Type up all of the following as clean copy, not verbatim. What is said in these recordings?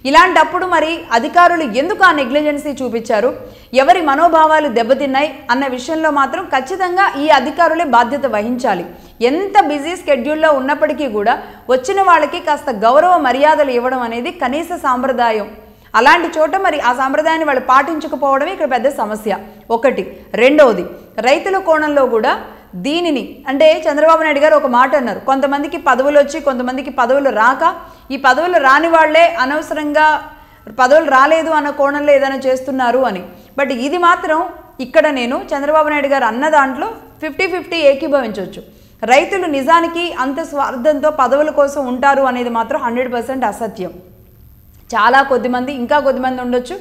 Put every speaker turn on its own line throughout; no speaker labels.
ఇలాంటప్పుడు మరి అధికారులు ఎందుకు ఆ నెగ్లిజెన్సీ చూపించారు, ఎవరి మనోభావాలు దెబ్బతిన్నాయి అన్న విషయంలో మాత్రం ఖచ్చితంగా ఈ అధికారులే బాధ్యత వహించాలి. ఎంత బిజీ స్కెడ్యూల్లో ఉన్నప్పటికీ కూడా వచ్చిన వాళ్ళకి కాస్త గౌరవ మర్యాదలు ఇవ్వడం అనేది కనీస సాంప్రదాయం. అలాంటి చోట మరి ఆ సాంప్రదాయాన్ని వాళ్ళు పాటించకపోవడమే ఇక్కడ పెద్ద సమస్య ఒకటి. రెండవది, రైతుల కోణంలో కూడా దీనిని అంటే చంద్రబాబు నాయుడు గారు ఒక మాట అన్నారు, కొంతమందికి పదవులు వచ్చి కొంతమందికి పదవులు రాక, ఈ పదవులు రాని వాళ్లే అనవసరంగా పదవులు రాలేదు అన్న కోణంలో ఏదైనా చేస్తున్నారు అని. బట్ ఇది మాత్రం ఇక్కడ నేను చంద్రబాబు నాయుడు గారు అన్న దాంట్లో 50-50 ఏకీభవించవచ్చు. రైతులు నిజానికి అంత స్వార్థంతో పదవుల కోసం ఉంటారు అనేది మాత్రం 100% అసత్యం. చాలా కొద్దిమంది, ఇంకా కొద్దిమంది ఉండొచ్చు.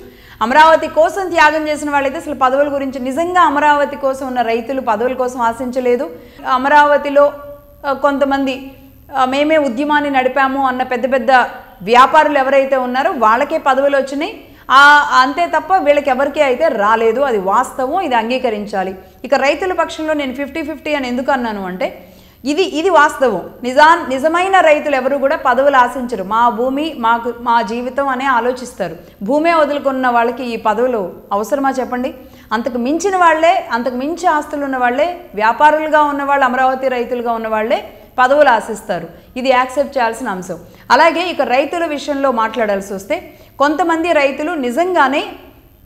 అమరావతి కోసం త్యాగం చేసిన వాళ్ళైతే అసలు పదవుల గురించి, నిజంగా అమరావతి కోసం ఉన్న రైతులు పదవుల కోసం ఆశించలేదు. అమరావతిలో కొంతమంది మేమే ఉద్యమాన్ని నడిపాము అన్న పెద్ద పెద్ద వ్యాపారులు ఎవరైతే ఉన్నారో వాళ్ళకే పదవులు వచ్చినాయి, అంతే తప్ప వీళ్ళకి ఎవరికీ అయితే రాలేదు. అది వాస్తవం, ఇది అంగీకరించాలి. ఇక రైతుల పక్షంలో నేను 50-50 అని ఎందుకు అన్నాను అంటే ఇది వాస్తవం. నిజమైన రైతులు ఎవరు కూడా పదవులు ఆశించరు. మా భూమి మా జీవితం అనే ఆలోచిస్తారు. భూమే వదులుకున్న వాళ్ళకి ఈ పదవులు అవసరమా చెప్పండి? అంతకు మించిన వాళ్ళే, అంతకు మించి ఆస్తులు ఉన్న వాళ్ళే, వ్యాపారులుగా ఉన్నవాళ్ళు, అమరావతి రైతులుగా ఉన్న వాళ్ళే పదవులు ఆశిస్తారు. ఇది యాక్సెప్ట్ చేయాల్సిన అంశం. అలాగే ఇక రైతుల విషయంలో మాట్లాడాల్సి వస్తే కొంతమంది రైతులు నిజంగానే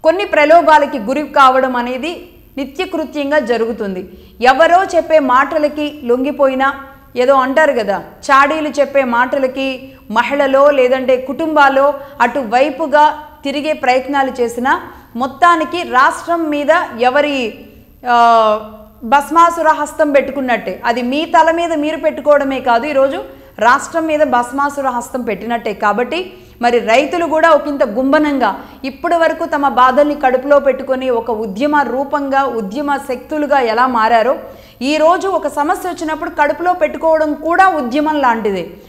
కొన్ని ప్రలోభాలకి గురి కావడం అనేది నిత్యకృత్యంగా జరుగుతుంది. ఎవరో చెప్పే మాటలకి లొంగిపోయినా, ఏదో అంటారు కదా, చాడీలు చెప్పే మాటలకి మహిళలో లేదంటే కుటుంబాల్లో అటువైపుగా తిరిగే ప్రయత్నాలు చేసినా మొత్తానికి రాష్ట్రం మీద ఎవరి భస్మాసుర హస్తం పెట్టుకున్నట్టే. అది మీ తల మీద మీరు పెట్టుకోవడమే కాదు, ఈరోజు రాష్ట్రం మీద భస్మాసుర హస్తం పెట్టినట్టే. కాబట్టి మరి రైతులు కూడా ఒకంత గుంబనంగా ఇప్పటి వరకు తమ బాధల్ని కడుపులో పెట్టుకొని ఒక ఉద్యమ రూపంగా, ఉద్యమ శక్తులుగా ఎలా మారారో, ఈరోజు ఒక సమస్య వచ్చినప్పుడు కడుపులో పెట్టుకోవడం కూడా ఉద్యమం లాంటిదే.